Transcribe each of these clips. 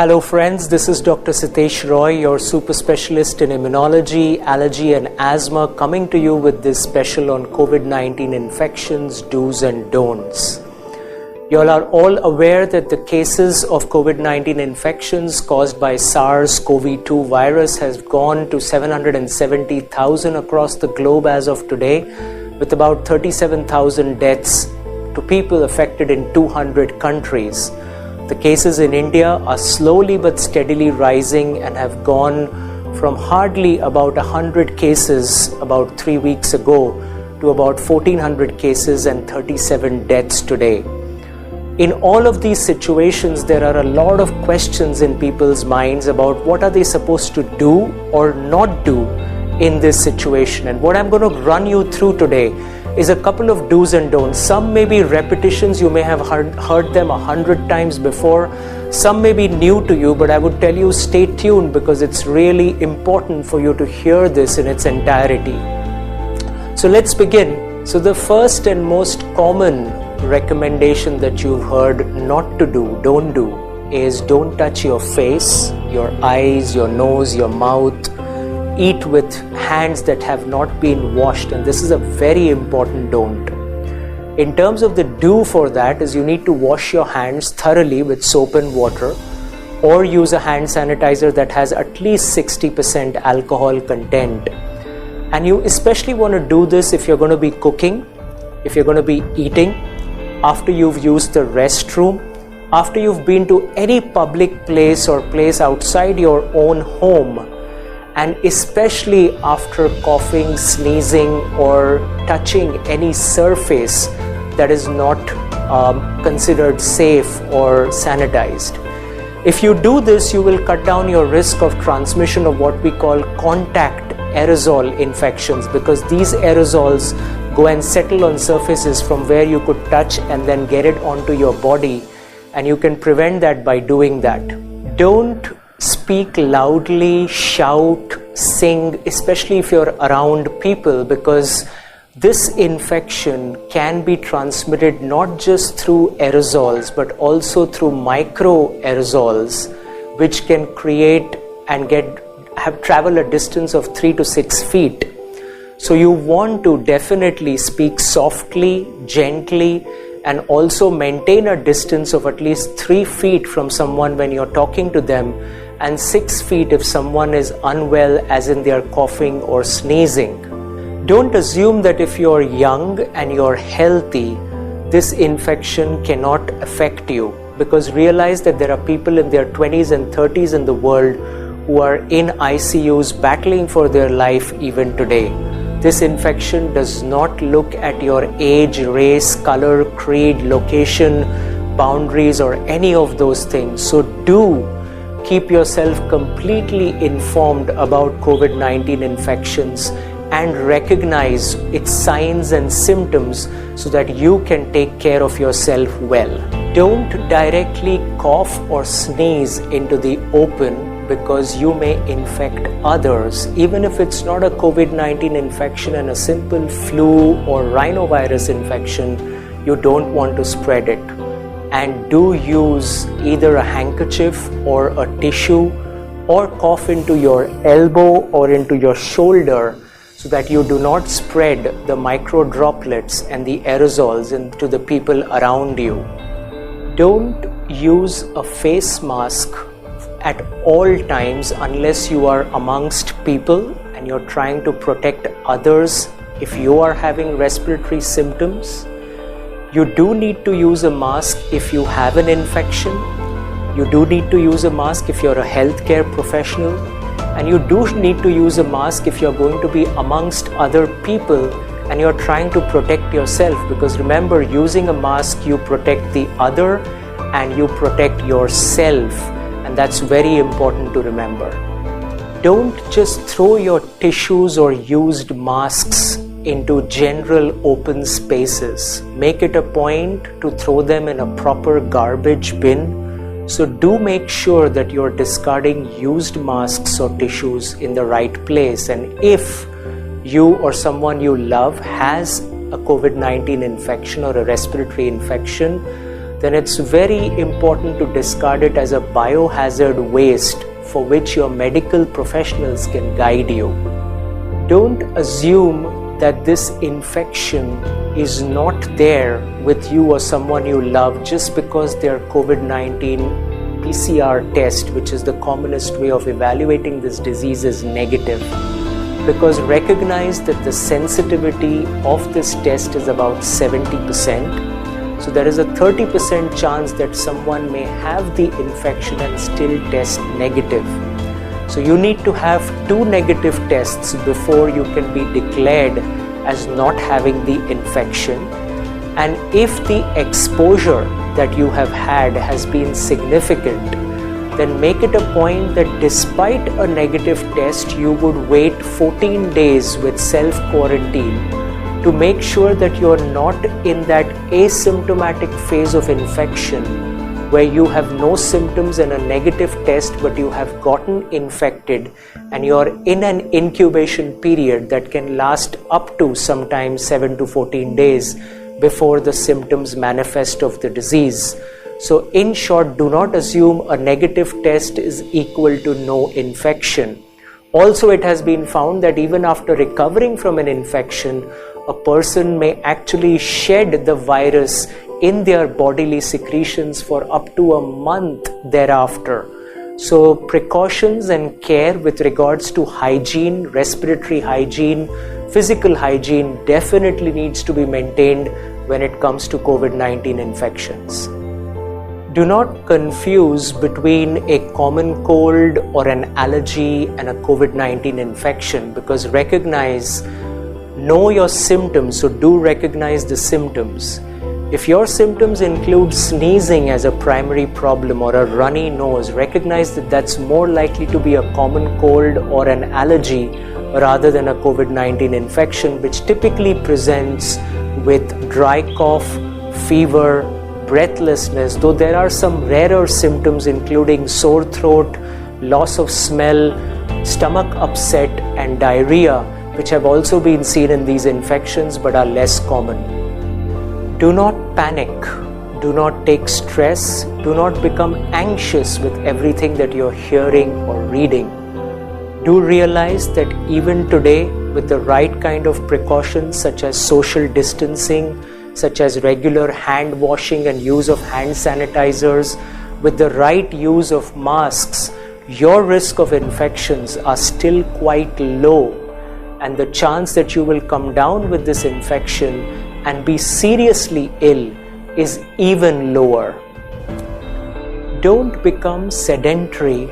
Hello friends, this is Dr. Sitesh Roy, your super specialist in immunology, allergy and asthma, coming to you with this special on COVID-19 infections, do's and don'ts. You all are all aware that the cases of COVID-19 infections caused by SARS CoV2 virus has gone to 770,000 across the globe as of today, with about 37,000 deaths to people affected in 200 countries. The cases in India are slowly but steadily rising and have gone from hardly about 100 cases about 3 weeks ago to about 1,400 cases and 37 deaths today. In all of these situations, there are a lot of questions in people's minds about what are they supposed to do or not do in this situation. And what I'm going to run you through today is a couple of do's and don'ts. Some may be repetitions, you may have heard them 100 times before. Some may be new to you, but I would tell you stay tuned because it's really important for you to hear this in its entirety. So let's begin. So the first and most common recommendation that you've heard not to do, don't do, is don't touch your face, your eyes, your nose, your mouth. Eat with hands that have not been washed, and this is a very important don't. In terms of the do for that is you need to wash your hands thoroughly with soap and water, or use a hand sanitizer that has at least 60% alcohol content. And you especially want to do this if you're going to be cooking, if you're going to be eating, after you've used the restroom, after you've been to any public place or place outside your own home, and especially after coughing, sneezing, or touching any surface that is not considered safe or sanitized. If you do this, you will cut down your risk of transmission of what we call contact aerosol infections, because these aerosols go and settle on surfaces from where you could touch and then get it onto your body, and you can prevent that by doing that. Don't speak loudly, shout, sing, especially if you're around people, because this infection can be transmitted not just through aerosols but also through micro aerosols, which can create and travel a distance of 3 to 6 feet. So you want to definitely speak softly, gently, and also maintain a distance of at least 3 feet from someone when you're talking to them, and 6 feet if someone is unwell, as in they're coughing or sneezing. Don't assume that if you're young and you're healthy, this infection cannot affect you, because realize that there are people in their 20s and 30s in the world who are in ICUs battling for their life even today. This infection does not look at your age, race, color, creed, location, boundaries, or any of those things. So do keep yourself completely informed about COVID-19 infections and recognize its signs and symptoms so that you can take care of yourself well. Don't directly cough or sneeze into the open, because you may infect others. Even if it's not a COVID-19 infection and a simple flu or rhinovirus infection, you don't want to spread it. And do use either a handkerchief or a tissue, or cough into your elbow or into your shoulder so that you do not spread the micro droplets and the aerosols into the people around you. Don't use a face mask at all times unless you are amongst people and you're trying to protect others if you are having respiratory symptoms. You do need to use a mask if you have an infection. You do need to use a mask if you're a healthcare professional. And you do need to use a mask if you're going to be amongst other people and you're trying to protect yourself, because remember, using a mask, you protect the other and you protect yourself. And that's very important to remember. Don't just throw your tissues or used masks into general open spaces. Make it a point to throw them in a proper garbage bin. So do make sure that you're discarding used masks or tissues in the right place. And if you or someone you love has a COVID-19 infection or a respiratory infection, then it's very important to discard it as a biohazard waste for which your medical professionals can guide you. Don't assume that this infection is not there with you or someone you love just because their COVID-19 PCR test, which is the commonest way of evaluating this disease, is negative. Because recognize that the sensitivity of this test is about 70%. So there is a 30% chance that someone may have the infection and still test negative. So you need to have 2 negative tests before you can be declared as not having the infection. And if the exposure that you have had has been significant, then make it a point that despite a negative test, you would wait 14 days with self-quarantine to make sure that you are not in that asymptomatic phase of infection where you have no symptoms and a negative test, but you have gotten infected and you're in an incubation period that can last up to sometimes 7 to 14 days before the symptoms manifest of the disease. So in short, do not assume a negative test is equal to no infection. Also, it has been found that even after recovering from an infection, a person may actually shed the virus in their bodily secretions for up to a month thereafter. So precautions and care with regards to hygiene, respiratory hygiene, physical hygiene definitely needs to be maintained when it comes to COVID-19 infections. Do not confuse between a common cold or an allergy and a COVID-19 infection, because know your symptoms, so do recognize the symptoms. If your symptoms include sneezing as a primary problem or a runny nose, recognize that that's more likely to be a common cold or an allergy rather than a COVID-19 infection, which typically presents with dry cough, fever, breathlessness, though there are some rarer symptoms including sore throat, loss of smell, stomach upset and diarrhea, which have also been seen in these infections but are less common. Do not panic, do not take stress, do not become anxious with everything that you're hearing or reading. Do realize that even today, with the right kind of precautions such as social distancing, such as regular hand washing and use of hand sanitizers, with the right use of masks, your risk of infections are still quite low, and the chance that you will come down with this infection and be seriously ill is even lower. Don't become sedentary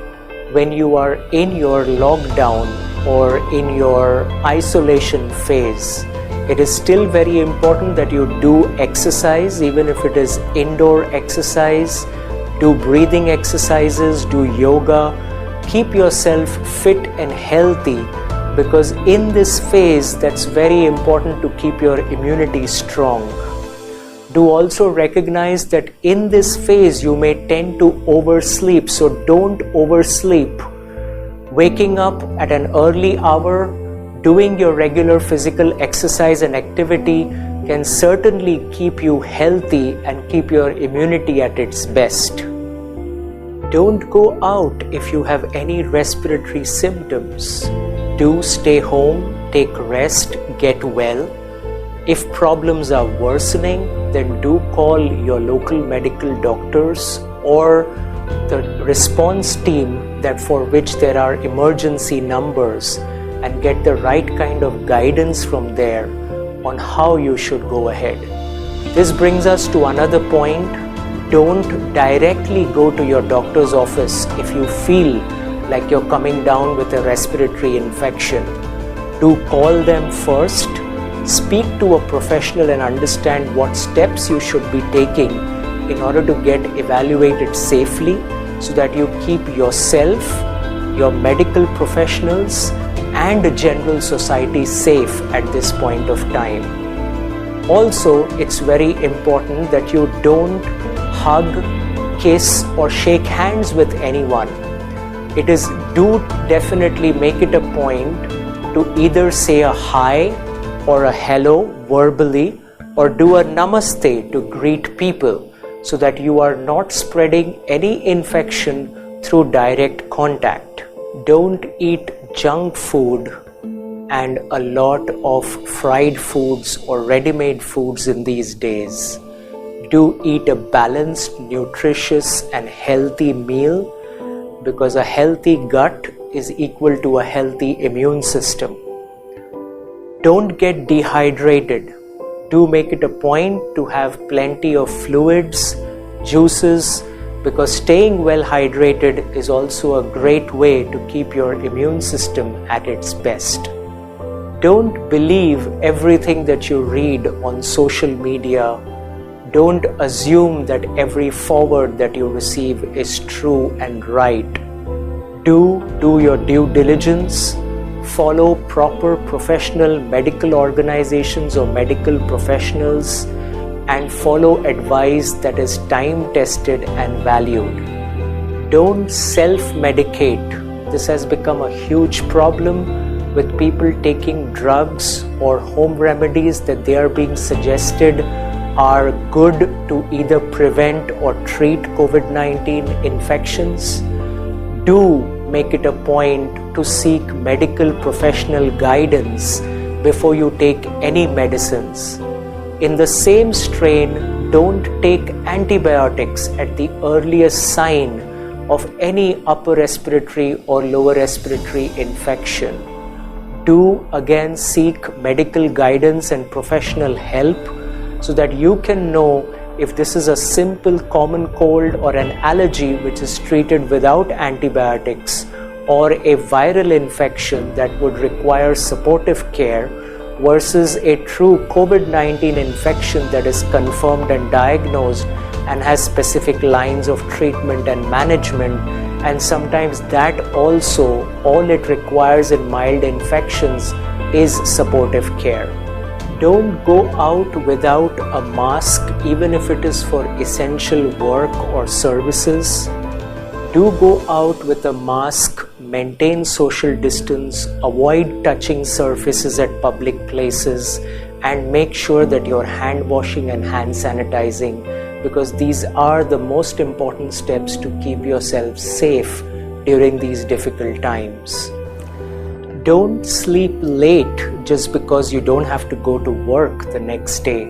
when you are in your lockdown or in your isolation phase. It is still very important that you do exercise, even if it is indoor exercise. Do breathing exercises, do yoga. Keep yourself fit and healthy, because in this phase, that's very important to keep your immunity strong. Do also recognize that in this phase, you may tend to oversleep, so don't oversleep. Waking up at an early hour, doing your regular physical exercise and activity can certainly keep you healthy and keep your immunity at its best. Don't go out if you have any respiratory symptoms. Do stay home, take rest, get well. If problems are worsening, then do call your local medical doctors or the response team for which there are emergency numbers, and get the right kind of guidance from there on how you should go ahead. This brings us to another point. Don't directly go to your doctor's office if you feel like you're coming down with a respiratory infection. Do call them first, speak to a professional and understand what steps you should be taking in order to get evaluated safely, so that you keep yourself, your medical professionals and general society safe at this point of time. Also, it's very important that you don't hug, kiss or shake hands with anyone. Do definitely make it a point to either say a hi or a hello verbally, or do a namaste to greet people, so that you are not spreading any infection through direct contact. Don't eat junk food and a lot of fried foods or ready-made foods in these days. Do eat a balanced, nutritious and healthy meal, because a healthy gut is equal to a healthy immune system. Don't get dehydrated. Do make it a point to have plenty of fluids, juices, because staying well hydrated is also a great way to keep your immune system at its best. Don't believe everything that you read on social media. Don't assume that every forward that you receive is true and right. Do your due diligence. Follow proper professional medical organizations or medical professionals, and follow advice that is time-tested and valued. Don't self-medicate. This has become a huge problem with people taking drugs or home remedies that they are being suggested are good to either prevent or treat COVID-19 infections. Do make it a point to seek medical professional guidance before you take any medicines. In the same strain, don't take antibiotics at the earliest sign of any upper respiratory or lower respiratory infection. Do again seek medical guidance and professional help so that you can know if this is a simple common cold or an allergy which is treated without antibiotics, or a viral infection that would require supportive care, versus a true COVID-19 infection that is confirmed and diagnosed and has specific lines of treatment and management. And sometimes that also, all it requires in mild infections is supportive care. Don't go out without a mask, even if it is for essential work or services. Do go out with a mask, maintain social distance, avoid touching surfaces at public places, and make sure that you're hand washing and hand sanitizing, because these are the most important steps to keep yourself safe during these difficult times. Don't sleep late just because you don't have to go to work the next day.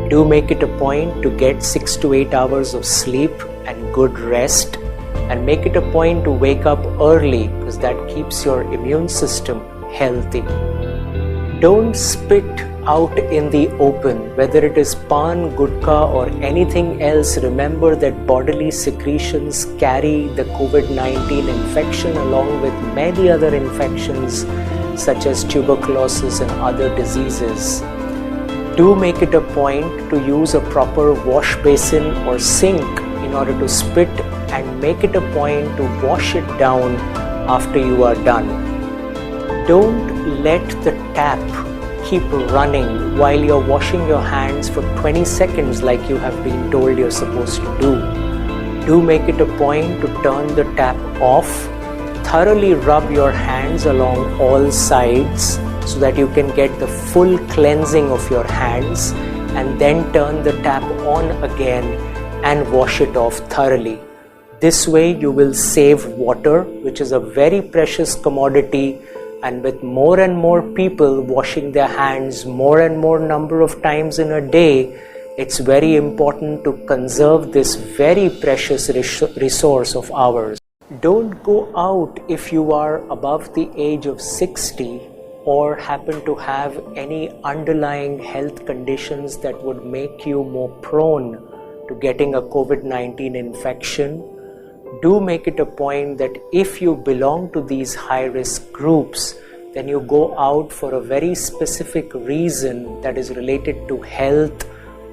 Do make it a point to get 6 to 8 hours of sleep and good rest, and make it a point to wake up early, because that keeps your immune system healthy. Don't spit out in the open, whether it is pan, gutka or anything else. Remember that bodily secretions carry the COVID-19 infection along with many other infections such as tuberculosis and other diseases. Do make it a point to use a proper wash basin or sink in order to spit, and make it a point to wash it down after you are done. Don't let the tap keep running while you're washing your hands for 20 seconds like you have been told you're supposed to do. Do make it a point to turn the tap off. Thoroughly rub your hands along all sides so that you can get the full cleansing of your hands, and then turn the tap on again and wash it off thoroughly. This way you will save water, which is a very precious commodity, and with more and more people washing their hands more and more number of times in a day, it's very important to conserve this very precious resource of ours. Don't go out if you are above the age of 60 or happen to have any underlying health conditions that would make you more prone to getting a COVID-19 infection. Do make it a point that if you belong to these high-risk groups, then you go out for a very specific reason that is related to health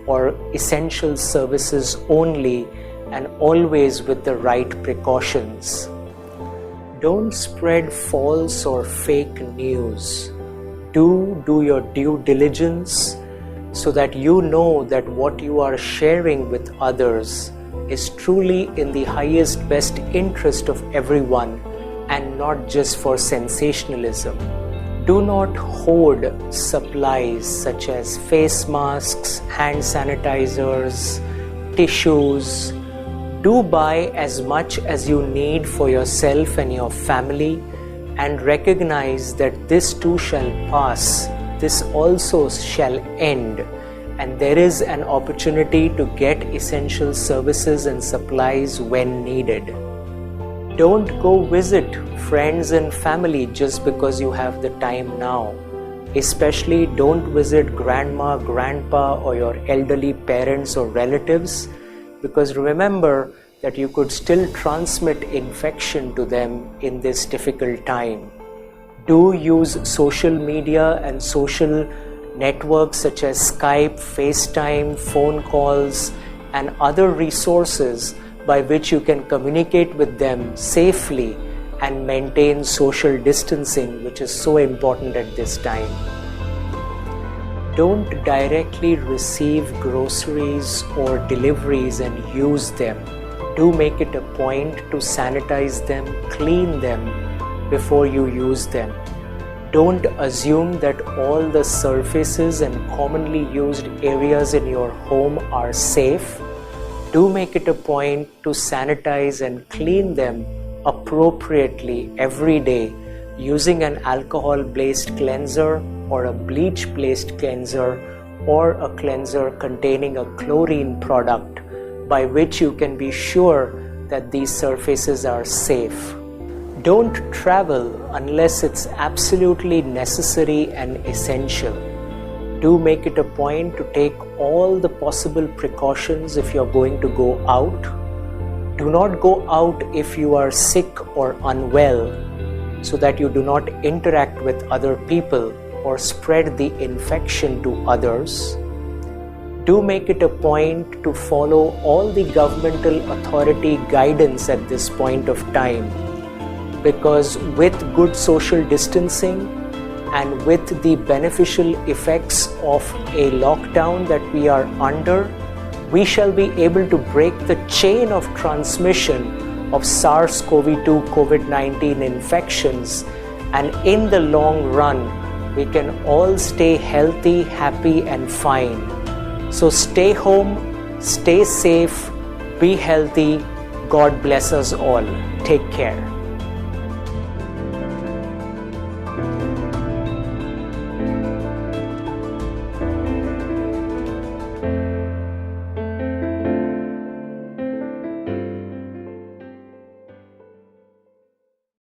or essential services only, and always with the right precautions. Don't spread false or fake news. Do your due diligence so that you know that what you are sharing with others is truly in the highest best interest of everyone and not just for sensationalism. Do not hoard supplies such as face masks, hand sanitizers, tissues. Do buy as much as you need for yourself and your family, and recognize that this too shall pass, this also shall end, and there is an opportunity to get essential services and supplies when needed. Don't go visit friends and family just because you have the time now. Especially don't visit grandma, grandpa, or your elderly parents or relatives, because remember that you could still transmit infection to them in this difficult time. Do use social media and social networks such as Skype, FaceTime, phone calls, and other resources by which you can communicate with them safely and maintain social distancing, which is so important at this time. Don't directly receive groceries or deliveries and use them. Do make it a point to sanitize them, clean them before you use them. Don't assume that all the surfaces and commonly used areas in your home are safe. Do make it a point to sanitize and clean them appropriately every day using an alcohol-based cleanser or a bleach-based cleanser or a cleanser containing a chlorine product by which you can be sure that these surfaces are safe. Don't travel unless it's absolutely necessary and essential. Do make it a point to take all the possible precautions if you're going to go out. Do not go out if you are sick or unwell, so that you do not interact with other people or spread the infection to others. Do make it a point to follow all the governmental authority guidance at this point of time, because with good social distancing and with the beneficial effects of a lockdown that we are under, we shall be able to break the chain of transmission of SARS CoV2 COVID-19 infections, and in the long run we can all stay healthy, happy and fine. So stay home, stay safe, be healthy. God bless us all. Take care.